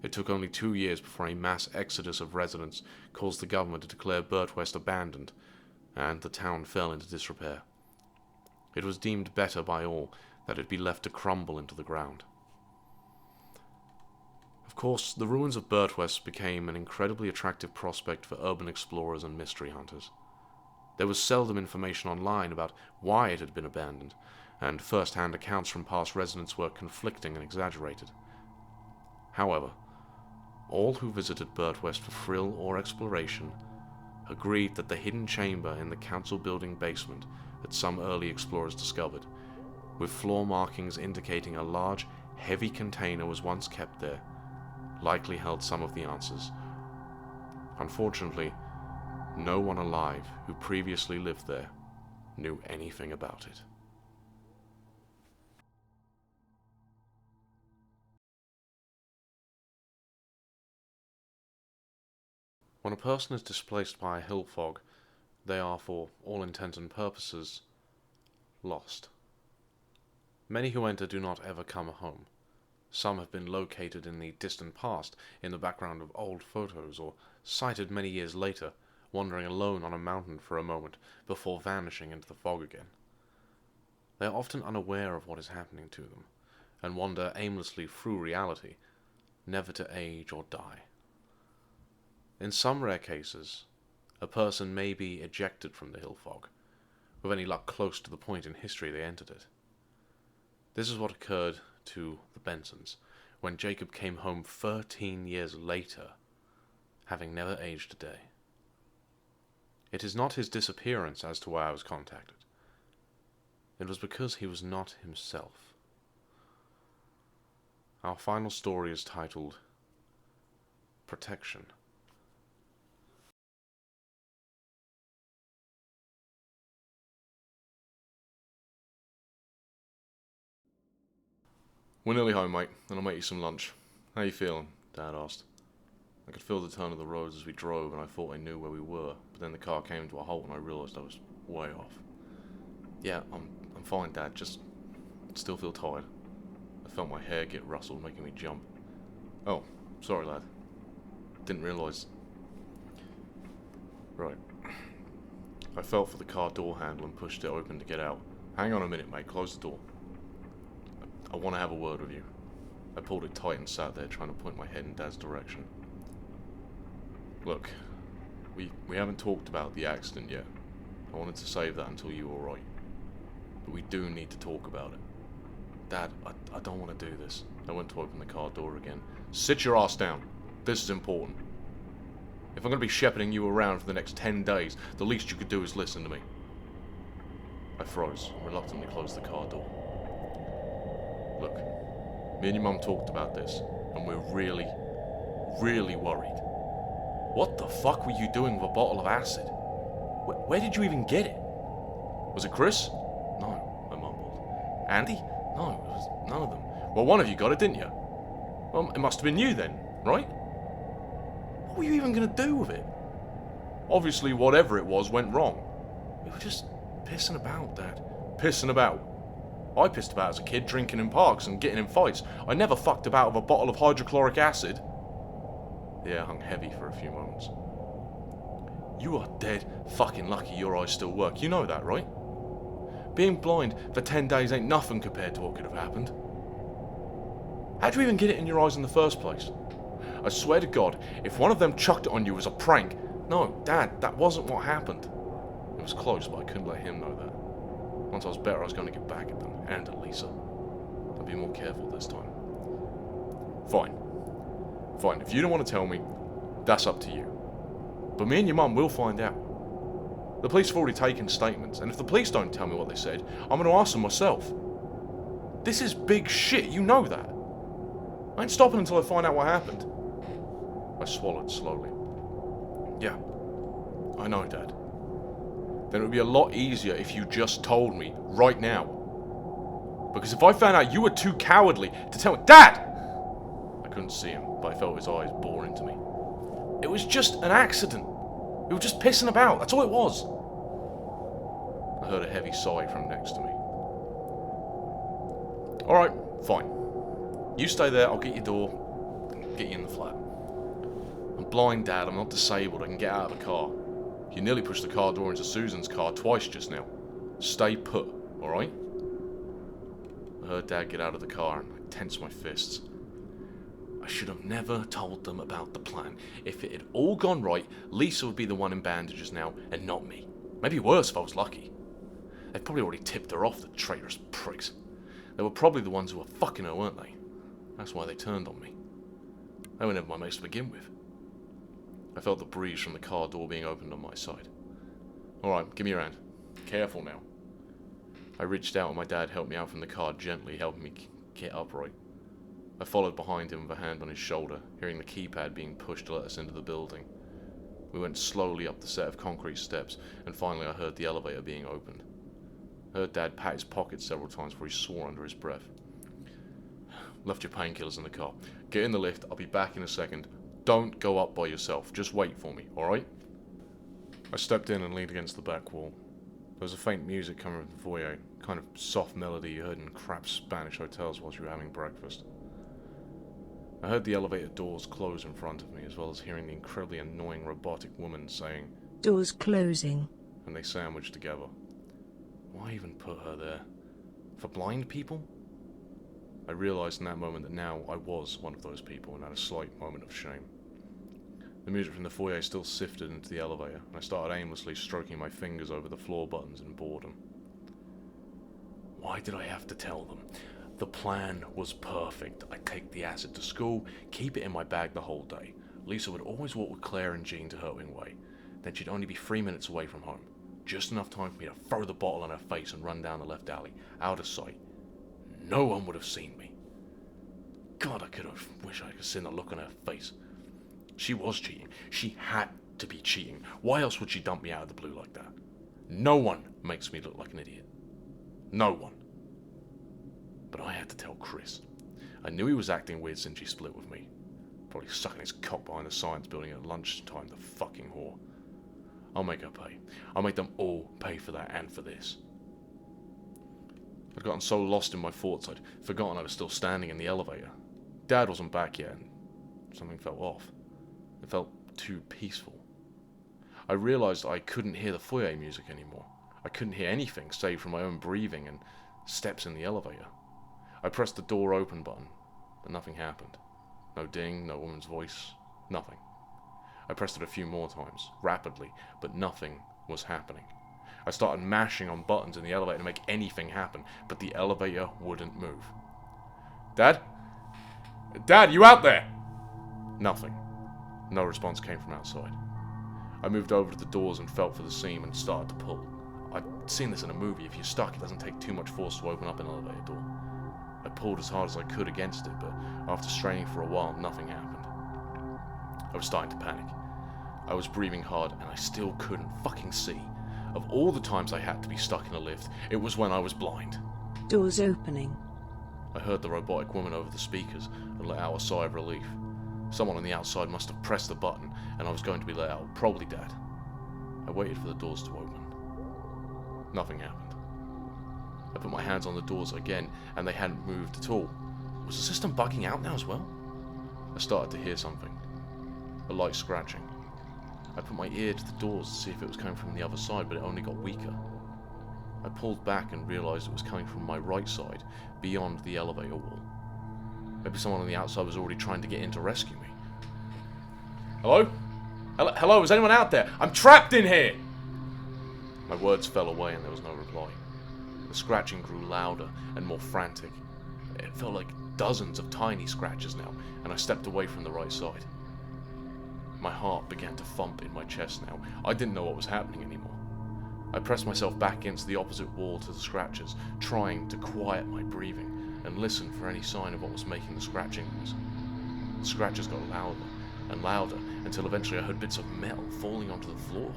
It took only 2 years before a mass exodus of residents caused the government to declare Birtwest abandoned, and the town fell into disrepair. It was deemed better by all that it be left to crumble into the ground. Of course, the ruins of Birtwest became an incredibly attractive prospect for urban explorers and mystery hunters. There was seldom information online about why it had been abandoned, and first-hand accounts from past residents were conflicting and exaggerated. However, all who visited Birtwest for thrill or exploration agreed that the hidden chamber in the council building basement that some early explorers discovered, with floor markings indicating a large, heavy container was once kept there, likely held some of the answers. Unfortunately, no one alive who previously lived there knew anything about it. When a person is displaced by a Hillfog, they are, for all intents and purposes, lost. Many who enter do not ever come home. Some have been located in the distant past, in the background of old photos, or sighted many years later, wandering alone on a mountain for a moment before vanishing into the fog again. They are often unaware of what is happening to them, and wander aimlessly through reality, never to age or die. In some rare cases, a person may be ejected from the Hillfog, with any luck close to the point in history they entered it. This is what occurred to the Bensons, when Jacob came home 13 years later, having never aged a day. It is not his disappearance as to why I was contacted. It was because he was not himself. Our final story is titled Protection. We're nearly home, mate, and I'll make you some lunch. How you feeling? Dad asked. I could feel the turn of the roads as we drove, and I thought I knew where we were, but then the car came to a halt and I realised I was way off. Yeah, I'm fine, Dad, just still feel tired. I felt my hair get rustled, making me jump. Oh, sorry, lad. Didn't realise. Right. I felt for the car door handle and pushed it open to get out. Hang on a minute, mate, close the door. I want to have a word with you. I pulled it tight and sat there trying to point my head in Dad's direction. Look, we haven't talked about the accident yet. I wanted to save that until you were alright. But we do need to talk about it. Dad, I don't want to do this. I went to open the car door again. Sit your ass down. This is important. If I'm going to be shepherding you around for the next 10 days, the least you could do is listen to me. I froze and reluctantly closed the car door. Look, me and your mum talked about this, and we're really, really worried. What the fuck were you doing with a bottle of acid? Where did you even get it? Was it Chris? No, I mumbled. Andy? No, it was none of them. Well, one of you got it, didn't you? Well, it must have been you then, right? What were you even going to do with it? Obviously, whatever it was went wrong. We were just pissing about, Dad. Pissing about? I pissed about as a kid, drinking in parks and getting in fights. I never fucked about with a bottle of hydrochloric acid. The air hung heavy for a few moments. You are dead fucking lucky your eyes still work. You know that, right? Being blind for 10 days ain't nothing compared to what could have happened. How'd you even get it in your eyes in the first place? I swear to God, if one of them chucked it on you as a prank... No, Dad, that wasn't what happened. It was close, but I couldn't let him know that. Once I was better, I was going to get back at them, and at Lisa. I'd be more careful this time. Fine. Fine, if you don't want to tell me, that's up to you. But me and your mum will find out. The police have already taken statements, and if the police don't tell me what they said, I'm going to ask them myself. This is big shit, you know that. I ain't stopping until I find out what happened. I swallowed slowly. Yeah, I know, Dad. Then it would be a lot easier if you just told me, right now. Because if I found out you were too cowardly to tell me... Dad! I couldn't see him, but I felt his eyes bore into me. It was just an accident. We were just pissing about, that's all it was. I heard a heavy sigh from next to me. Alright, fine. You stay there, I'll get your door, and get you in the flat. I'm blind, Dad, I'm not disabled, I can get out of the car. You nearly pushed the car door into Susan's car twice just now. Stay put, alright? I heard Dad get out of the car and I tensed my fists. I should have never told them about the plan. If it had all gone right, Lisa would be the one in bandages now, and not me. Maybe worse if I was lucky. They'd probably already tipped her off, the traitorous pricks. They were probably the ones who were fucking her, weren't they? That's why they turned on me. They were never my mates to begin with. I felt the breeze from the car door being opened on my side. Alright, give me your hand. Careful now. I reached out and my dad helped me out from the car, gently helping me get upright. I followed behind him with a hand on his shoulder, hearing the keypad being pushed to let us into the building. We went slowly up the set of concrete steps, and finally I heard the elevator being opened. I heard Dad pat his pockets several times before he swore under his breath. Left your painkillers in the car. Get in the lift, I'll be back in a second. Don't go up by yourself, just wait for me, alright? I stepped in and leaned against the back wall. There was a faint music coming from the foyer, kind of soft melody you heard in crap Spanish hotels whilst you were having breakfast. I heard the elevator doors close in front of me, as well as hearing the incredibly annoying robotic woman saying, "Doors closing." And they sandwiched together. Why even put her there? For blind people? I realised in that moment that now I was one of those people and had a slight moment of shame. The music from the foyer still sifted into the elevator, and I started aimlessly stroking my fingers over the floor buttons in boredom. Why did I have to tell them? The plan was perfect. I'd take the acid to school, keep it in my bag the whole day. Lisa would always walk with Claire and Jean to her wing way. Then she'd only be 3 minutes away from home. Just enough time for me to throw the bottle on her face and run down the left alley, out of sight. No one would have seen me. God, I could have wished I could have seen the look on her face. She was cheating. She had to be cheating. Why else would she dump me out of the blue like that? No one makes me look like an idiot. No one. But I had to tell Chris. I knew he was acting weird since he split with me. Probably sucking his cock behind the science building at lunchtime, the fucking whore. I'll make her pay. I'll make them all pay for that and for this. I'd gotten so lost in my thoughts I'd forgotten I was still standing in the elevator. Dad wasn't back yet, and something felt off. It felt too peaceful. I realised I couldn't hear the foyer music anymore. I couldn't hear anything save from my own breathing and steps in the elevator. I pressed the door open button, but nothing happened. No ding, no woman's voice, nothing. I pressed it a few more times, rapidly, but nothing was happening. I started mashing on buttons in the elevator to make anything happen, but the elevator wouldn't move. Dad? Dad, you out there? Nothing. No response came from outside. I moved over to the doors and felt for the seam and started to pull. I'd seen this in a movie. If you're stuck, it doesn't take too much force to open up an elevator door. I pulled as hard as I could against it, but after straining for a while, nothing happened. I was starting to panic. I was breathing hard, and I still couldn't fucking see. Of all the times I had to be stuck in a lift, it was when I was blind. Doors opening. I heard the robotic woman over the speakers and let out a sigh of relief. Someone on the outside must have pressed the button, and I was going to be let out, probably Dad. I waited for the doors to open. Nothing happened. I put my hands on the doors again, and they hadn't moved at all. Was the system bugging out now as well? I started to hear something. A light scratching. I put my ear to the doors to see if it was coming from the other side, but it only got weaker. I pulled back and realised it was coming from my right side, beyond the elevator wall. Maybe someone on the outside was already trying to get in to rescue me. Hello? Hello, is anyone out there? I'm trapped in here! My words fell away and there was no reply. The scratching grew louder and more frantic. It felt like dozens of tiny scratches now, and I stepped away from the right side. My heart began to thump in my chest now. I didn't know what was happening anymore. I pressed myself back against the opposite wall to the scratches, trying to quiet my breathing and listen for any sign of what was making the scratching noise. The scratches got louder and louder until eventually I heard bits of metal falling onto the floor.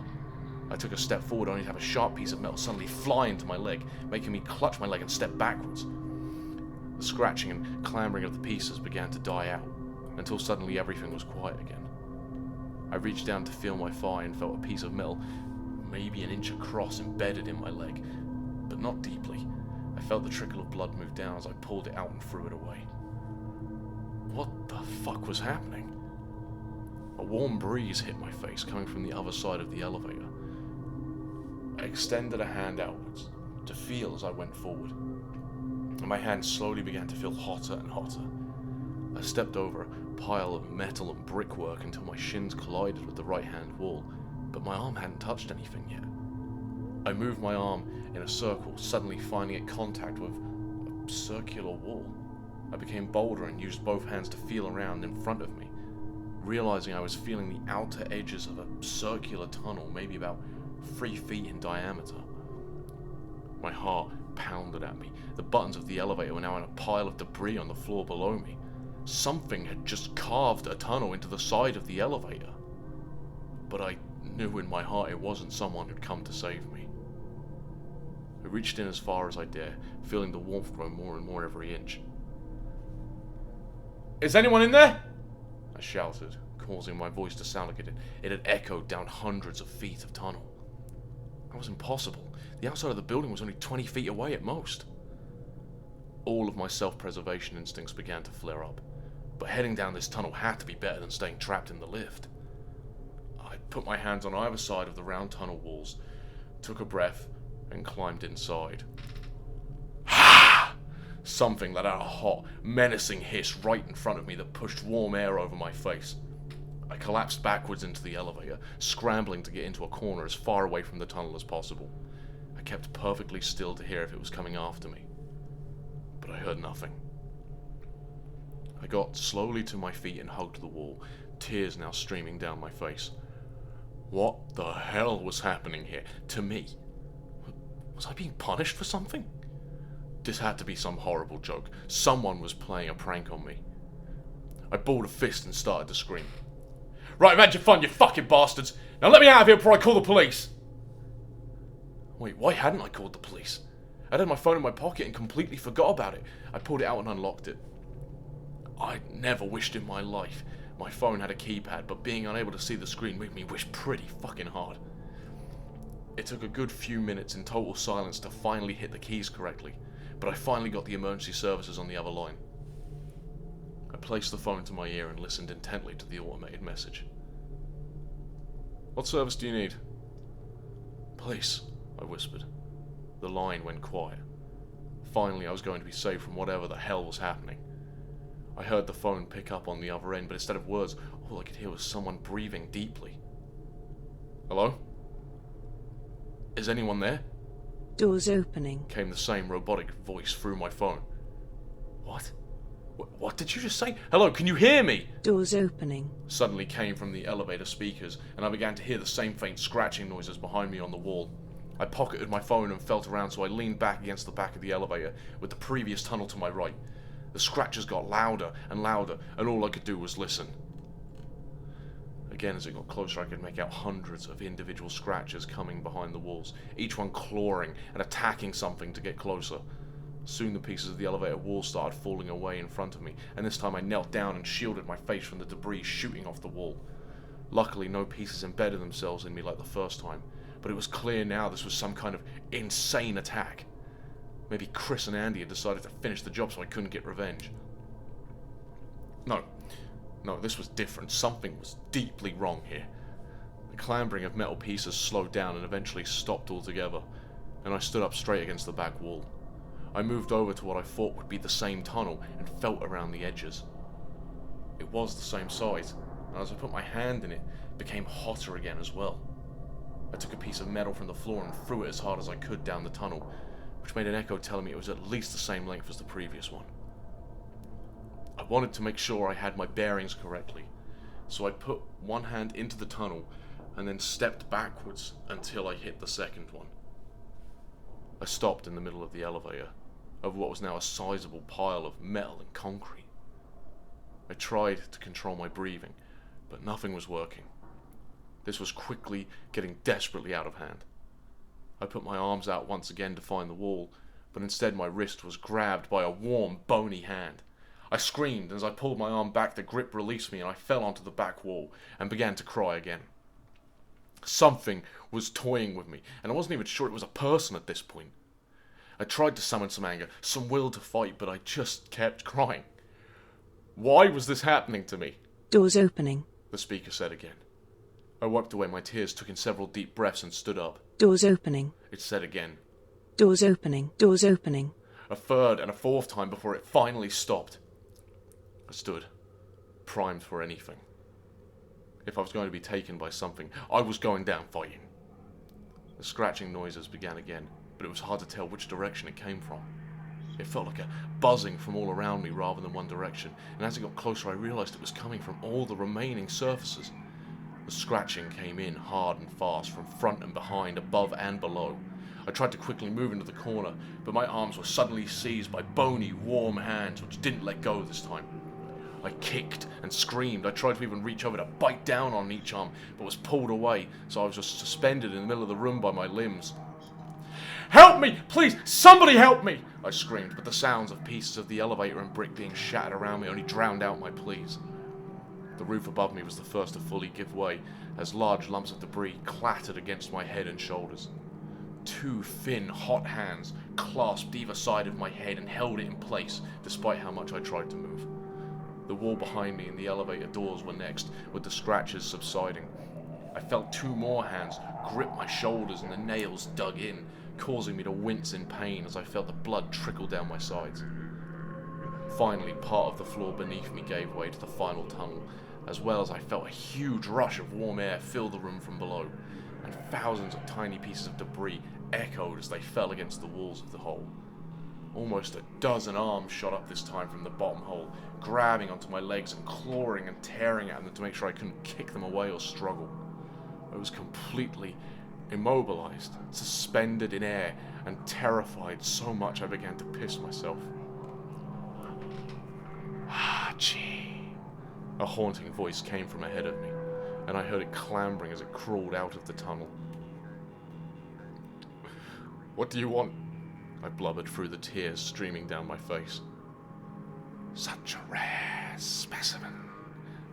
I took a step forward only to have a sharp piece of metal suddenly fly into my leg, making me clutch my leg and step backwards. The scratching and clambering of the pieces began to die out, until suddenly everything was quiet again. I reached down to feel my thigh and felt a piece of metal, maybe an inch across, embedded in my leg, but not deeply. I felt the trickle of blood move down as I pulled it out and threw it away. What the fuck was happening? A warm breeze hit my face, coming from the other side of the elevator. I extended a hand outwards to feel as I went forward, and my hand slowly began to feel hotter and hotter. I stepped over a pile of metal and brickwork until my shins collided with the right-hand wall, but my arm hadn't touched anything yet. I moved my arm in a circle, suddenly finding it contact with a circular wall. I became bolder and used both hands to feel around in front of me, realizing I was feeling the outer edges of a circular tunnel, maybe about 3 feet in diameter. My heart pounded at me. The buttons of the elevator were now in a pile of debris on the floor below me. Something had just carved a tunnel into the side of the elevator. But I knew in my heart it wasn't someone who'd come to save me. I reached in as far as I dare, feeling the warmth grow more and more every inch. "Is anyone in there?" I shouted, causing my voice to sound like it had echoed down hundreds of feet of tunnel. That was impossible. The outside of the building was only 20 feet away at most. All of my self-preservation instincts began to flare up, but heading down this tunnel had to be better than staying trapped in the lift. I put my hands on either side of the round tunnel walls, took a breath, and climbed inside. Something let out a hot, menacing hiss right in front of me that pushed warm air over my face. I collapsed backwards into the elevator, scrambling to get into a corner as far away from the tunnel as possible. I kept perfectly still to hear if it was coming after me, but I heard nothing. I got slowly to my feet and hugged the wall, tears now streaming down my face. What the hell was happening here? To me? Was I being punished for something? This had to be some horrible joke. Someone was playing a prank on me. I balled a fist and started to scream. "Right, I've had your fun, you fucking bastards! Now let me out of here before I call the police!" Wait, why hadn't I called the police? I'd had my phone in my pocket and completely forgot about it. I pulled it out and unlocked it. I'd never wished in my life my phone had a keypad, but being unable to see the screen made me wish pretty fucking hard. It took a good few minutes in total silence to finally hit the keys correctly, but I finally got the emergency services on the other line. I placed the phone to my ear and listened intently to the automated message. "What service do you need?" "Police," I whispered. The line went quiet. Finally, I was going to be safe from whatever the hell was happening. I heard the phone pick up on the other end, but instead of words, all I could hear was someone breathing deeply. "Hello? Is anyone there?" Doors opening. Came the same robotic voice through my phone. What? What did you just say? "Hello, can you hear me?" Doors opening. Suddenly came from the elevator speakers, and I began to hear the same faint scratching noises behind me on the wall. I pocketed my phone and felt around, so I leaned back against the back of the elevator with the previous tunnel to my right. The scratches got louder and louder, and all I could do was listen. Again, as it got closer, I could make out hundreds of individual scratches coming behind the walls, each one clawing and attacking something to get closer. Soon the pieces of the elevator wall started falling away in front of me, and this time I knelt down and shielded my face from the debris shooting off the wall. Luckily, no pieces embedded themselves in me like the first time, but it was clear now this was some kind of insane attack. Maybe Chris and Andy had decided to finish the job so I couldn't get revenge. No, this was different. Something was deeply wrong here. The clambering of metal pieces slowed down and eventually stopped altogether, and I stood up straight against the back wall. I moved over to what I thought would be the same tunnel and felt around the edges. It was the same size, and as I put my hand in it, it became hotter again as well. I took a piece of metal from the floor and threw it as hard as I could down the tunnel, which made an echo telling me it was at least the same length as the previous one. I wanted to make sure I had my bearings correctly, so I put one hand into the tunnel and then stepped backwards until I hit the second one. I stopped in the middle of the elevator, over what was now a sizable pile of metal and concrete. I tried to control my breathing, but nothing was working. This was quickly getting desperately out of hand. I put my arms out once again to find the wall, but instead my wrist was grabbed by a warm, bony hand. I screamed, and as I pulled my arm back, the grip released me and I fell onto the back wall and began to cry again. Something was toying with me, and I wasn't even sure it was a person at this point. I tried to summon some anger, some will to fight, but I just kept crying. Why was this happening to me? Doors opening. The speaker said again. I wiped away my tears, took in several deep breaths and stood up. Doors opening. It said again. Doors opening. Doors opening. A third and a fourth time before it finally stopped. I stood, primed for anything. If I was going to be taken by something, I was going down fighting. The scratching noises began again, but it was hard to tell which direction it came from. It felt like a buzzing from all around me rather than one direction, and as it got closer I realised it was coming from all the remaining surfaces. The scratching came in hard and fast, from front and behind, above and below. I tried to quickly move into the corner, but my arms were suddenly seized by bony, warm hands which didn't let go this time. I kicked and screamed. I tried to even reach over to bite down on each arm, but was pulled away, so I was just suspended in the middle of the room by my limbs. "Help me! Please! Somebody help me!" I screamed, but the sounds of pieces of the elevator and brick being shattered around me only drowned out my pleas. The roof above me was the first to fully give way, as large lumps of debris clattered against my head and shoulders. Two thin, hot hands clasped either side of my head and held it in place, despite how much I tried to move. The wall behind me and the elevator doors were next, with the scratches subsiding. I felt two more hands grip my shoulders and the nails dug in, causing me to wince in pain as I felt the blood trickle down my sides. Finally, part of the floor beneath me gave way to the final tunnel, as well as I felt a huge rush of warm air fill the room from below, and thousands of tiny pieces of debris echoed as they fell against the walls of the hole. Almost a dozen arms shot up this time from the bottom hole, grabbing onto my legs and clawing and tearing at them to make sure I couldn't kick them away or struggle. I was completely immobilized, suspended in air, and terrified so much I began to piss myself. "Hachi!" A haunting voice came from ahead of me, and I heard it clambering as it crawled out of the tunnel. "What do you want?" I blubbered through the tears streaming down my face. "Such a rare specimen,"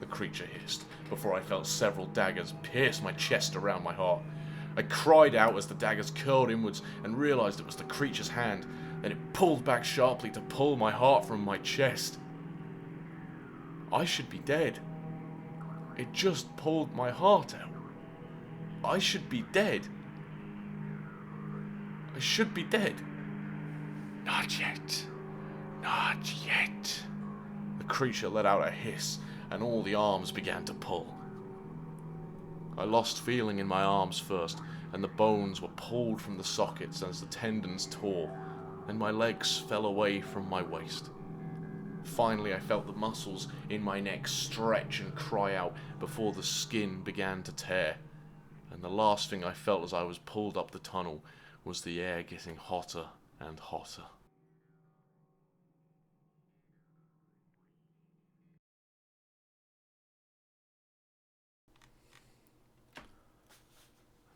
the creature hissed, before I felt several daggers pierce my chest around my heart. I cried out as the daggers curled inwards and realised it was the creature's hand. Then it pulled back sharply to pull my heart from my chest. I should be dead. It just pulled my heart out. I should be dead. I should be dead. "Not yet. Not yet." The creature let out a hiss, and all the arms began to pull. I lost feeling in my arms first, and the bones were pulled from the sockets as the tendons tore, and my legs fell away from my waist. Finally, I felt the muscles in my neck stretch and cry out before the skin began to tear, and the last thing I felt as I was pulled up the tunnel was the air getting hotter and hotter.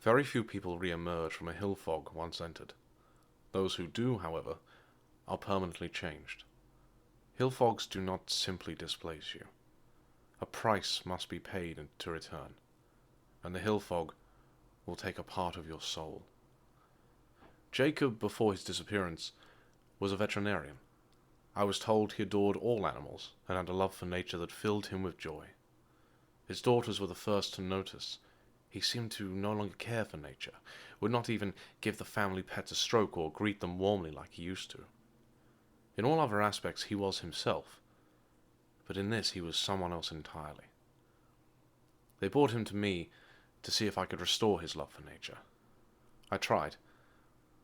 Very few people re-emerge from a Hillfog once entered. Those who do, however, are permanently changed. Hillfogs do not simply displace you. A price must be paid to return, and the Hillfog will take a part of your soul. Jacob, before his disappearance, was a veterinarian. I was told he adored all animals and had a love for nature that filled him with joy. His daughters were the first to notice. He seemed to no longer care for nature, would not even give the family pets a stroke or greet them warmly like he used to. In all other aspects he was himself, but in this he was someone else entirely. They brought him to me to see if I could restore his love for nature. I tried,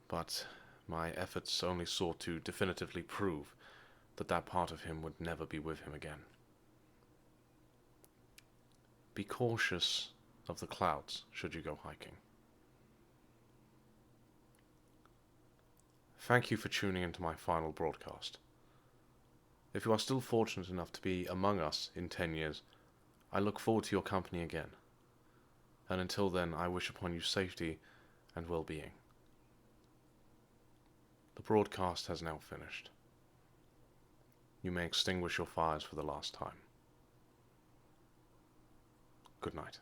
but my efforts only sought to definitively prove that that part of him would never be with him again. Be cautious of the clouds should you go hiking. Thank you for tuning into my final broadcast. If you are still fortunate enough to be among us in 10 years, I look forward to your company again. And until then, I wish upon you safety and well-being. The broadcast has now finished. You may extinguish your fires for the last time. Good night.